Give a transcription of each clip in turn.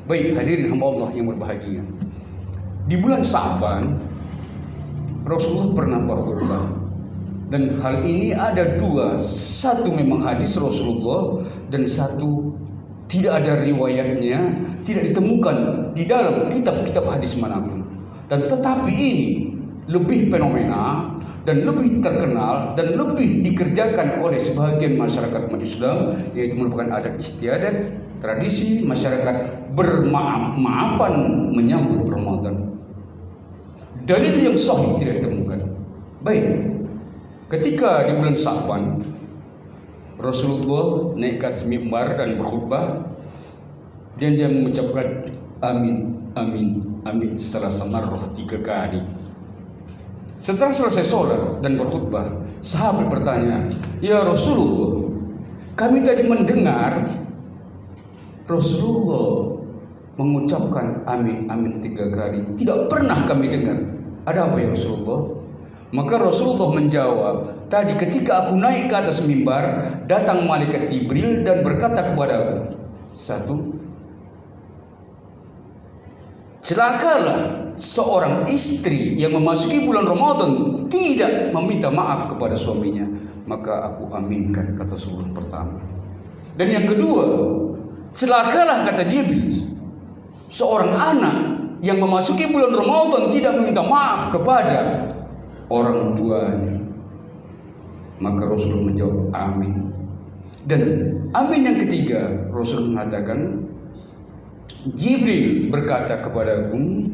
Baik hadirin hamba Allah yang berbahagia, di bulan Sya'ban Rasulullah pernah berkhutbah, dan hal ini ada dua, satu memang hadis Rasulullah dan satu tidak ada riwayatnya, tidak ditemukan di dalam kitab-kitab hadis manapun. Dan tetapi ini lebih fenomena dan lebih terkenal dan lebih dikerjakan oleh sebagian masyarakat umat Islam, yaitu merupakan adat istiadat, tradisi masyarakat bermaaf-maafan menyambut Ramadan. Dalil yang sahih tidak ditemukan. Baik, ketika di bulan Sya'ban Rasulullah naik ke atas mimbar dan berkhutbah, dan dia mengucapkan amin, amin, amin selasa marrah 3 kali. Setelah selesai sholat dan berkhutbah, sahabat bertanya, "Ya Rasulullah, kami tadi mendengar Rasulullah mengucapkan amin, amin 3 kali. Tidak pernah kami dengar. Ada apa ya Rasulullah?" Maka Rasulullah menjawab, "Tadi ketika aku naik ke atas mimbar, datang malaikat Jibril dan berkata kepadaku, satu, celakalah seorang istri yang memasuki bulan Ramadan tidak meminta maaf kepada suaminya." Maka aku aminkan kata Rasulullah pertama. Dan yang kedua, celakalah kata Jibril seorang anak yang memasuki bulan Ramadan tidak meminta maaf kepada orang tuanya. Maka Rasulullah menjawab amin. Dan amin yang ketiga, Rasul mengatakan, Jibril berkata kepadaku,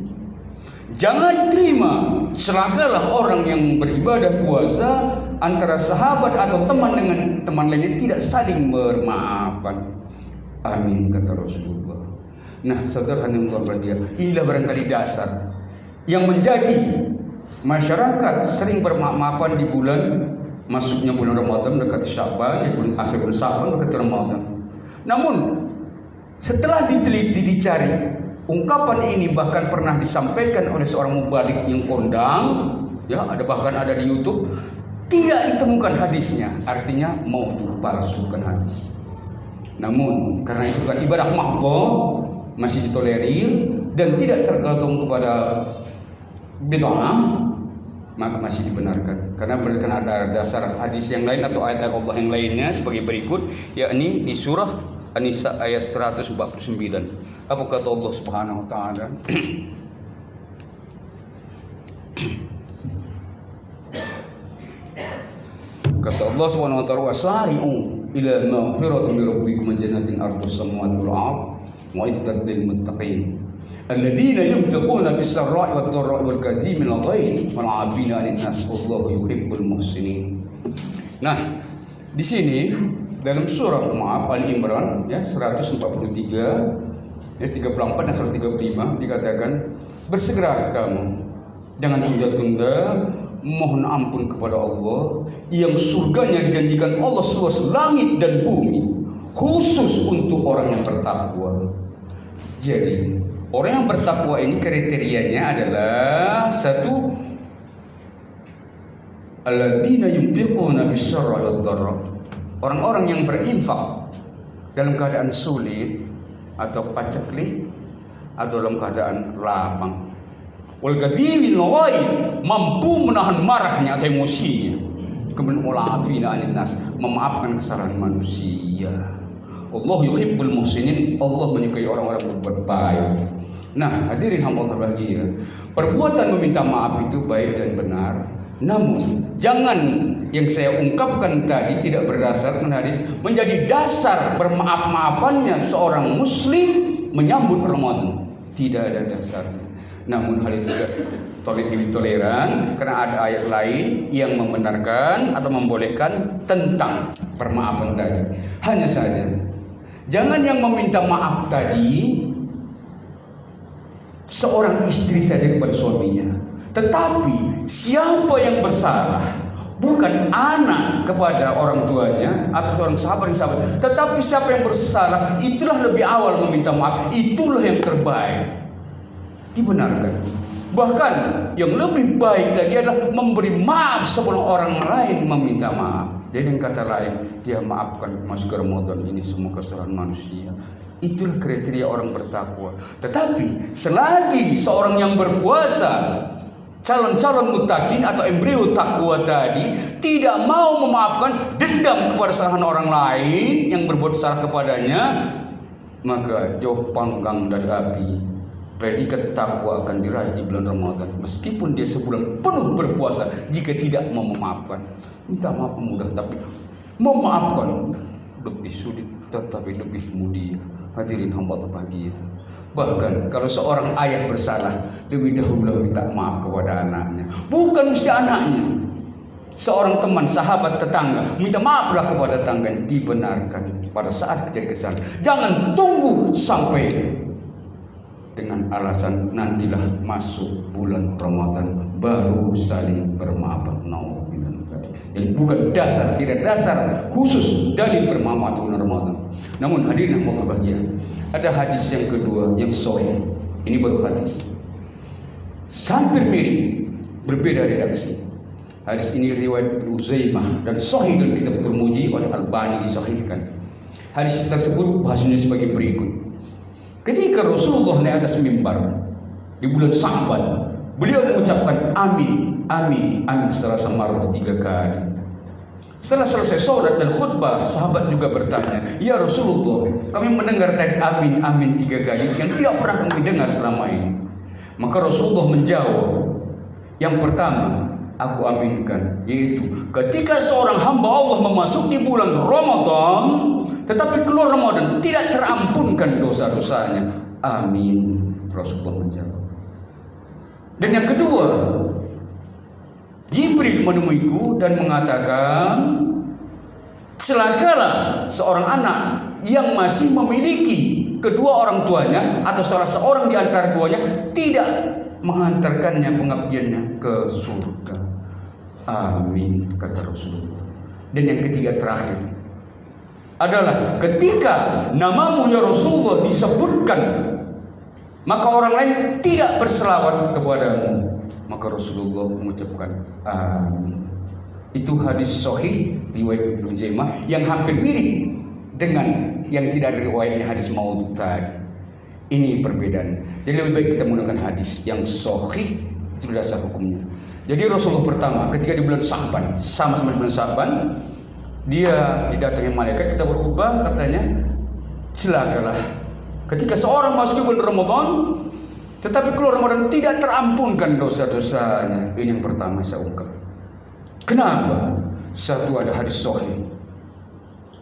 jangan terima celakalah orang yang beribadah puasa antara sahabat atau teman dengan teman lainnya tidak saling bermaafan. Amin kata Rasulullah. Nah, saudara yang berbahagia, inilah barangkali dasar yang menjadi masyarakat sering bermaaf-maafan di bulan masuknya bulan Ramadan, dekat Sya'ban, ya bulan akhir bulan Sya'ban, dekat Ramadan. Namun setelah diteliti, dicari, ungkapan ini bahkan pernah disampaikan oleh seorang mubalik yang kondang, ya bahkan ada di YouTube, tidak ditemukan hadisnya. Artinya mau dipalsukan hadis. Namun karena itu kan ibadah mahdhah, masih ditolerir dan tidak tergantung kepada bid'ah, maka masih dibenarkan. Karena berdasarkan ada dasar hadis yang lain atau ayat Allah yang lainnya sebagai berikut, yakni di surah An-Nisa ayat 149. Apa kata Allah Subhanahu wa taala? Kata Allah Subhanahu wa taala, "Wasari'u ila maghfiratin min rabbikum jannatin ardhus samawati wal ardh mu'iddat lil muttaqin alladzina yunfiquna fis sarra'i wad dharra'i wal kadhimil ghaidh wal 'afina 'anil nas wallahu yuhibbul muhsinin." Nah, di sini dalam surah Ali Imran ya 143 ayat 34 dan 135 dikatakan, bersegeralah kamu, jangan tunda-tunda mohon ampun kepada Allah yang surganya dijanjikan Allah seluas langit dan bumi, khusus untuk orang yang bertakwa. Jadi orang yang bertakwa ini kriterianya adalah satu, alladzina yunfiquna fis-sarra'i wad-dharra, orang-orang yang berinfak dalam keadaan sulit atau paceklik atau dalam keadaan lapang. Wal kadhimil ghaidh, mampu menahan marahnya atau emosinya. Kemudian wal 'afina 'anil nas, memaafkan kesalahan manusia. Allah yuhibbul muhsinin, Allah menyukai orang-orang yang berbuat baik. Nah, hadirin hamba Allah bahagia, perbuatan meminta maaf itu baik dan benar. Namun jangan yang saya ungkapkan tadi tidak berdasarkan hadis menjadi dasar bermaaf-maafannya seorang muslim menyambut Ramadan. Tidak ada dasarnya. Namun hal itu juga toleran karena ada ayat lain yang membenarkan atau membolehkan tentang permaafan tadi. Hanya saja jangan yang meminta maaf tadi seorang istri saja kepada suaminya, tetapi siapa yang bersalah bukan anak kepada orang tuanya atau seorang sahabat, tetapi siapa yang bersalah itulah lebih awal meminta maaf, itulah yang terbaik, dibenarkan. Bahkan yang lebih baik lagi adalah memberi maaf sebelum orang lain meminta maaf. Jadi dengan kata lain, dia maafkan masuk ke Ramadan ini semua kesalahan manusia. Itulah kriteria orang bertakwa. Tetapi selagi seorang yang berpuasa, calon-calon mutakin atau embrio takwa tadi, tidak mau memaafkan, dendam kepada kesalahan orang lain yang berbuat salah kepadanya, maka jauh panggang dari api. Predikat takwa akan diraih di bulan Ramadan, meskipun dia sebulan penuh berpuasa. Jika tidak mau memaafkan, minta maaf mudah, tapi memaafkan lebih sulit, tetapi lebih mulia. Hadirin hamba terbahagia. Bahkan kalau seorang ayah bersalah, lebih dahulu minta maaf kepada anaknya, bukan mesti anaknya. Seorang teman, sahabat, tetangga, minta maaflah kepada tetangganya, dibenarkan pada saat terjadi kesalahan. Jangan tunggu sampai dengan alasan nantilah masuk bulan Ramadan baru saling bermaafan. Jadi bukan dasar, tidak dasar khusus dalil bermaaf bulan Ramadan. Namun hadirin yang berbahagia, ada hadis yang kedua yang sahih. Ini baru hadis, hampir mirip, berbeda redaksi. Hadis ini riwayat Uzaimah dan sahih dalam kitab Tirmidzi oleh Albani disahihkan. Hadis tersebut bahasanya sebagai berikut. Ketika Rasulullah naik atas mimbar di bulan Sya'ban, beliau mengucapkan amin, amin, amin secara samarah 3 kali. Setelah selesai sholat dan khutbah, sahabat juga bertanya, ya Rasulullah, kami mendengar tadi amin, amin 3 kali yang tidak pernah kami dengar selama ini. Maka Rasulullah menjawab, yang pertama aku aminkan, yaitu ketika seorang hamba Allah memasuki bulan Ramadan, tetapi keluar Ramadan tidak terampunkan dosa-dosanya. Amin, Rasulullah menjawab. Dan yang kedua, Jibril menemuiku dan mengatakan, celakalah seorang anak yang masih memiliki kedua orang tuanya atau salah seorang di antara keduanya tidak menghantarkannya pengabdiannya ke surga. Amin, kata Rasulullah. Dan yang ketiga terakhir adalah ketika namamu ya Rasulullah disebutkan, maka orang lain tidak berselawat kepadamu, maka Rasulullah mengucapkan amin. Itu hadis sahih riwayat Ibnu Jaimah yang hampir mirip dengan yang tidak ada riwayatnya hadis maudhu tadi. Ini perbedaan. Jadi lebih baik kita menggunakan hadis yang sahih, itu dasar hukumnya. Jadi Rasulullah pertama ketika di bulan Sya'ban, sama-sama di bulan Sya'ban, dia didatangi malaikat, kita berkhutbah, katanya, celakalah ketika seorang masuk bulan Ramadan tetapi keluar Ramadan tidak terampunkan dosa-dosanya. Ini yang pertama saya ungkap. Kenapa? Satu, ada hadis sahih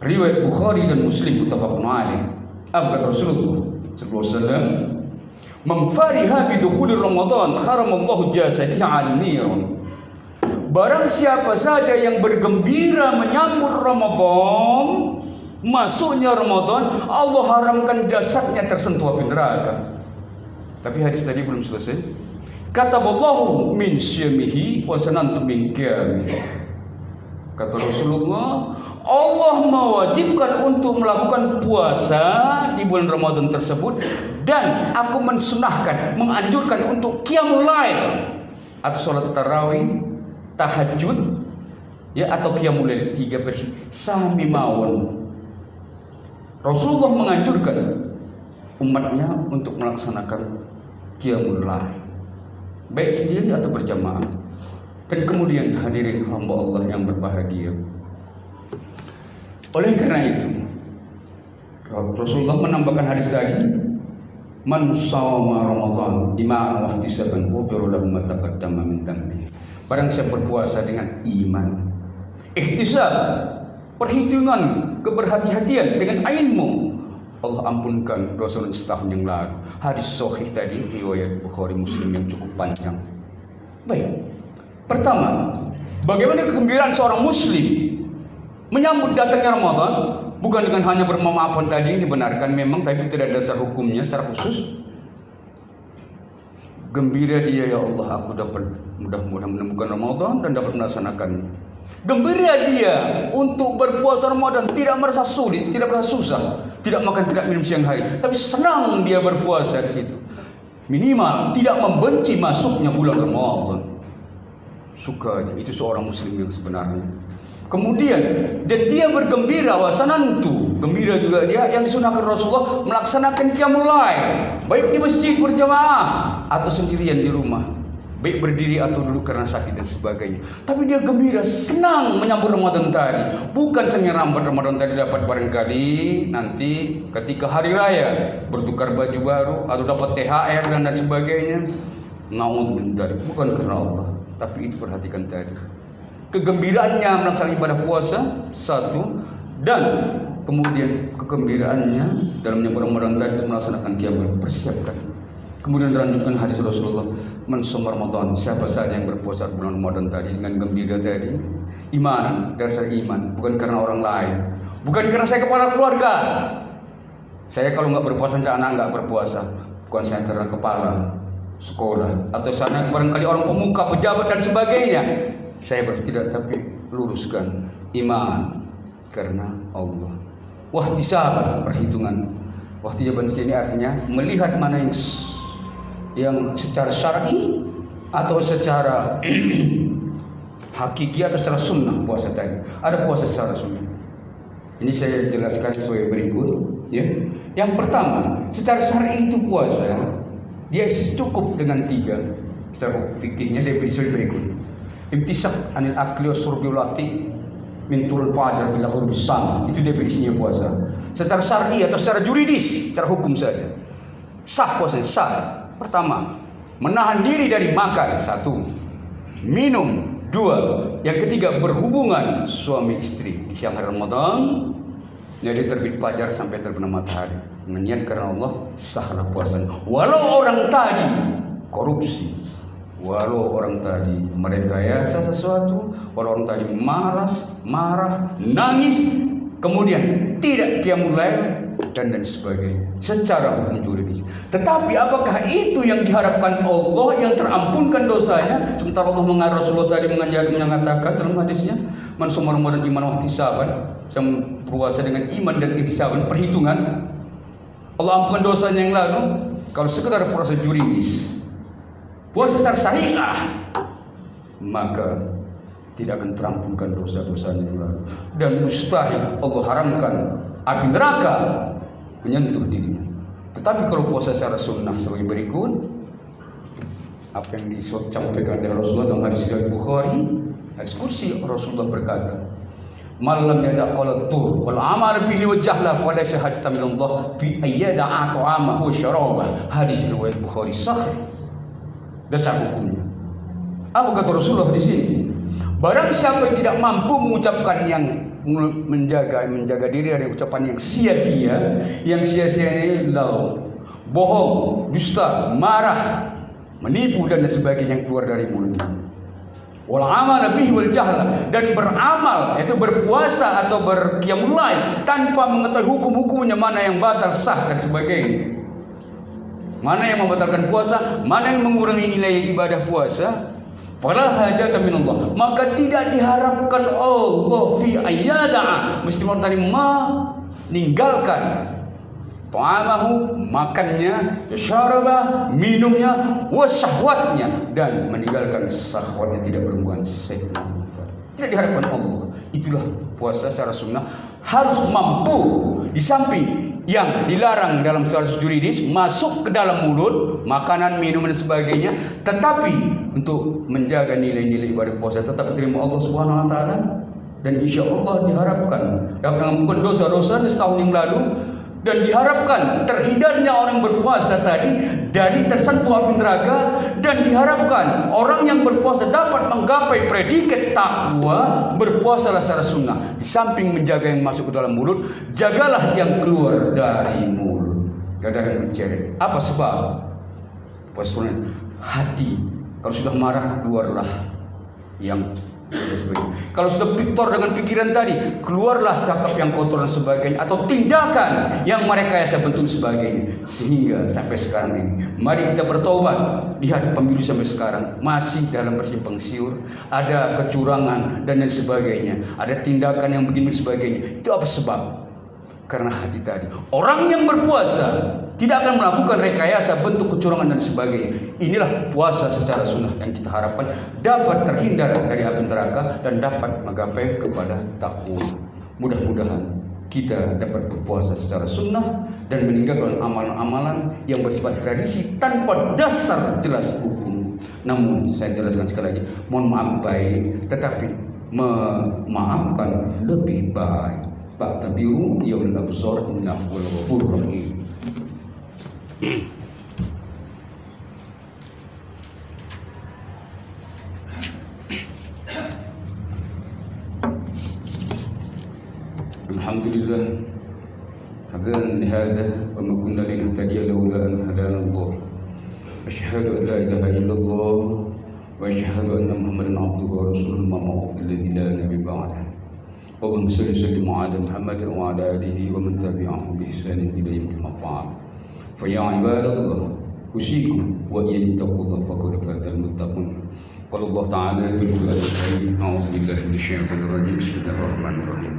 riwayat Bukhari dan Muslim muttafaqun alaih. Apa kata Rasulullah sallallahu alaihi wasallam? Man fariha bi dukhul Ramadan haramallahu jasadihi 'ala niran. Barang siapa saja yang bergembira menyambut Ramadan, masuknya Ramadan, Allah haramkan jasadnya tersentuh api neraka. Tapi hadis tadi belum selesai. Kataballahu min syamihi wa sanantu min qiyamih. Kata Rasulullah, Allah mewajibkan untuk melakukan puasa di bulan Ramadan tersebut, dan aku mensunahkan, menganjurkan untuk qiyamul lail atau salat tarawih, tahajud, ya, atau qiyamul lail, 3 versi sami mawon. Rasulullah menganjurkan umatnya untuk melaksanakan qiyamul lail, baik sendiri atau berjamaah. Dan kemudian hadirin hamba Allah yang berbahagia, oleh karena itu Rasulullah menambahkan hadis tadi, man shawma Ramadan imanan wa ihtisaban ghufira lahu ma taqaddama min dhanbi. Barang siapa berpuasa dengan iman, ihtisab, perhitungan, keberhati-hatian, dengan ilmu, Allah ampunkan dosa setahun yang lalu. Hadis sahih tadi riwayat Bukhari Muslim yang cukup panjang. Baik, pertama, bagaimana kegembiraan seorang muslim menyambut datangnya Ramadan, bukan dengan hanya bermaafan tadi yang dibenarkan memang, tapi tidak ada dasar hukumnya secara khusus. Gembira dia, ya Allah, aku dapat mudah-mudahan menemukan Ramadan dan dapat melaksanakannya. Gembira dia untuk berpuasa Ramadan, tidak merasa sulit, tidak merasa susah, tidak makan, tidak minum siang hari, tapi senang dia berpuasa di situ. Minimal tidak membenci masuknya bulan Ramadan. Suka, itu seorang muslim yang sebenarnya. Kemudian dan dia bergembira, wasanantu, gembira juga dia yang disunahkan Rasulullah melaksanakan qiyamul lail, baik di masjid berjamaah atau sendirian di rumah, baik berdiri atau duduk karena sakit dan sebagainya. Tapi dia gembira, senang menyambut Ramadan tadi. Bukan senang menyambut Ramadan tadi dapat barangkali nanti ketika hari raya bertukar baju baru atau dapat THR dan sebagainya. Naudzubillah, bukan karena Allah, tapi itu perhatikan tadi. Kegembiraannya melaksanakan ibadah puasa satu, dan kemudian kegembiraannya dalam menyambut Ramadan tadi melaksanakan qiyamul, persiapkan. Kemudian dilanjutkan hadis Rasulullah, man shoma Ramadan, siapa saja yang berpuasa bulan Ramadan tadi dengan gembira tadi, iman, dasar iman, bukan karena orang lain, bukan karena saya kepala keluarga. Saya kalau nggak berpuasa, anak nggak berpuasa, bukan saya karena kepala sekolah atau sana barangkali orang pemuka, pejabat dan sebagainya. Saya bertindak, tapi luruskan iman karena Allah. Wahtisaban, perhitungan. Wahtisaban sini artinya melihat mana yang secara syar'i atau secara hakiki atau secara sunnah puasa tadi. Ada puasa secara sunnah. Ini saya jelaskan sebagai berikut. Ya. Yang pertama, secara syar'i itu puasa dia cukup dengan 3. Secara fikihnya definisi berikut. Imtisak anil akli wasyurbi lati min tulul fajar ila ghurubis syam. Itu definisinya puasa. Secara syar'i atau secara juridis, secara hukum saja. Sah puasa, sah. Pertama, menahan diri dari makan, 1. Minum, 2. Yang ketiga, berhubungan suami istri di siang hari Ramadan dari terbit fajar sampai terbenam matahari. Dengan niat karena Allah, sahlah puasanya. Walau orang tadi korupsi, walau orang tadi merekayasa sesuatu, walau orang tadi marah, nangis, kemudian tidak qiyamul lail dan sebagainya secara hukum juridis. Tetapi apakah itu yang diharapkan Allah yang terampunkan dosanya? Sementara Allah mengarah Rasulullah tadi mengatakan dalam hadisnya, man shoma Ramadan iman wa ihtisaban, yang puasa dengan iman dan ihtisaban, perhitungan, Allah ampunkan dosanya yang lalu. Kalau sekedar puasa juridis, puasa secara syariah, maka tidak akan terampunkan dosa-dosanya yang lalu, dan mustahil Allah haramkan api neraka menyentuh dirinya. Tetapi kalau puasa secara sunnah sebagai berikut, apa yang disampaikan oleh Rasulullah dalam hadis Bukhari, hadis kursi, Rasulullah berkata, malam yada qala tur wal amal bihi wa jahla fa la syahadata min Allah fi ayyada at'ama wa syaraba. Hadis riwayat Bukhari sahih. Dasar hukumnya. Apa kata Rasulullah di sini? Barang siapa yang tidak mampu mengucapkan yang menjaga diri dari ucapan yang sia-sia, ini lau, bohong, dusta, marah, menipu dan sebagainya yang keluar dari mulutnya. Wal amal bihi wal jahla, dan beramal yaitu berpuasa atau berqiyamul lail tanpa mengetahui hukum-hukumnya, mana yang batal, sah dan sebagainya. Mana yang membatalkan puasa, mana yang mengurangi nilai ibadah puasa, fala hajata minallah, maka tidak diharapkan Allah fi ayyada'a, mesti orang tadi meninggalkan ta'amahu, makannya, syarabah, minumnya, wasyahwatnya, dan meninggalkan syahwatnya, tidak berhubungan seksual. Tidak diharapkan Allah. Itulah puasa secara sunnah, harus mampu di samping yang dilarang dalam secara juridis masuk ke dalam mulut, makanan, minuman dan sebagainya, tetapi untuk menjaga nilai-nilai ibadah puasa tetap diterima Allah Subhanahu wa taala, dan insya Allah diharapkan dapat mengampuni dosa-dosa setahun yang lalu, dan diharapkan terhindarnya orang berpuasa tadi dari tersentuh api neraka, dan diharapkan orang yang berpuasa dapat menggapai predikat takwa. Berpuasalah secara sunnah, di samping menjaga yang masuk ke dalam mulut, jagalah yang keluar dari mulut. Kadang menceret. Apa sebab? Puasa hati. Kalau sudah marah, keluarlah yang kalau sudah piktor dengan pikiran tadi, keluarlah cakap yang kotor dan sebagainya, atau tindakan yang merekayasa bentuk sebagainya. Sehingga sampai sekarang ini, mari kita bertobat. Lihat pemilu sampai sekarang masih dalam bersimpang siur, ada kecurangan dan lain sebagainya, ada tindakan yang begini sebagainya. Itu apa sebab? karena hati tadi. Orang yang berpuasa tidak akan melakukan rekayasa, bentuk kecurangan dan sebagainya. Inilah puasa secara sunnah yang kita harapkan dapat terhindar dari api neraka dan dapat menggapai kepada takwa. Mudah-mudahan kita dapat berpuasa secara sunnah dan meninggalkan amalan-amalan yang bersifat tradisi tanpa dasar jelas hukum. Namun saya jelaskan sekali lagi, mohon maaf baik, tetapi memaafkan lebih baik. Fa'tabiru ya ulul absar innahu ghafurur rahim. Alhamdulillah, hadan hada wa ma kunna linahtadiya laula an hadana Allah. Asyhadu an la ilaha illallah wa asyhadu anna Muhammadan abduhu wa rasuluhu al-maw'ud alladzi la nabiyya ba'dahu. Allahumma salli wa sallim ala Muhammad wa ala alihi wa man tabi'ahum bi ihsan ila yaumil qiyamah. Fa ya ibadallah, usikum wa yattaqullaha faqad fatal muttaqun. Qala Allah ta'ala fil Qur'anil karim, a'udzu billahi minasy syaithanir rajim. Bismillahirrahmanirrahim.